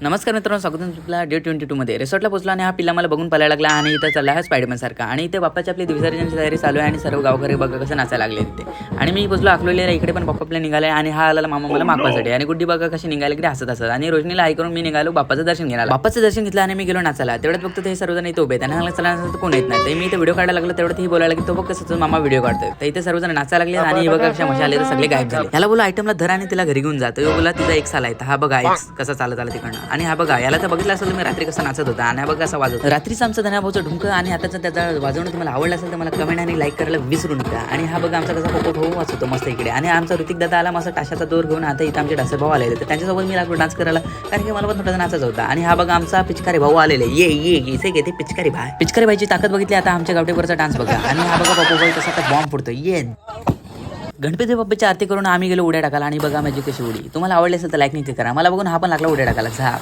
नमस्कार मित्रांनो, स्वागत आहे तुमच्या डे 22 मध्ये. रिसॉर्टला पोहोचलो आणि हा पिल्ला मला बघून पळायला लागला आणि इथं चालला आहे स्पायडरमॅन सारखा. आणि इथे बाप्पाची आपली विसर्जनची तयारी चालू आहे आणि सर्व गावकरी बघा कसं नाचायला लागले तिथे. आणि मी पोहोचलो अकलूजला, इकडे पण बाप्पा आपल्या निघाले आणि हा आला मामा मला मागवासाठी. आणि गुड्डी बघा कशी निघाली की हसत हसत. आणि रोशनीला आई करून मी निघालो बाप्पाचं दर्शन घ्यायला. बाप्पाचं दर्शन घेतलं आणि मी गेलो नाचायला. तेवढ्यात फक्त ते सर्वजण इथे उभे. त्यांना चला कोण येत नाही. तर मी इथे व्हिडिओ काढायला लागलो. तेवढ्यात ही बोलायला की तो बघ कसं मामा व्हिडिओ काढतोय. तर इथे सर्वजण नाचायला लागले आणि बघा कशा मजा आले, तर सगळे गायब झाले. याला बोला आयटमला धर आणि तिला घरी घेऊन जातो. बोला तिचा एक साल आहे. हा बघा एक्स कसा चालत आला तिकडनं. आणि हा बघा याला तर बघितलं असेल तुम्ही रात्री कसं नाचत होता. आणि हा बघा कसा वाजवतो. रात्रीचं आमचं धन्याभाऊचं ढुंक आणि आताचं त्याचा वाजवणं तुम्हाला आवडलं असेल तर मला कमेंट आणि लाईक करायला विसरू नका. आणि हा बघा आमचा कसा पोपट भाऊ वाचतो मस्त इकडे. आणि आमचा ऋतिक दादा आला मस्त टाशाचा दोर घेऊन. आता इथं आमचे डान्सर भाऊ आलेले, तर त्यांच्यासोबत मी लागलो डान्स करायला, कारण की मला पण थोडा नाचायचा होता. आणि हा बघा आमचा पिचकारी भाऊ आलेले. ये ये इथे घेते पिचकारी भाई. पिचकारी भाईची ताकद बघितली. आता आमच्या गावठीवरचा डान्स बघा. आणि हा बघा पप्पू भाई कसा आता बॉम्ब फोडतो. ये गणपती बाप्पाची आरती करून आम्ही गेलो उड्या टाकायला. आणि बघा माझी कशी उडी. तुम्हाला आवडली असेल तर लाईक नक्की करा. मला बघून हा पण लागला उड्या टाकायला.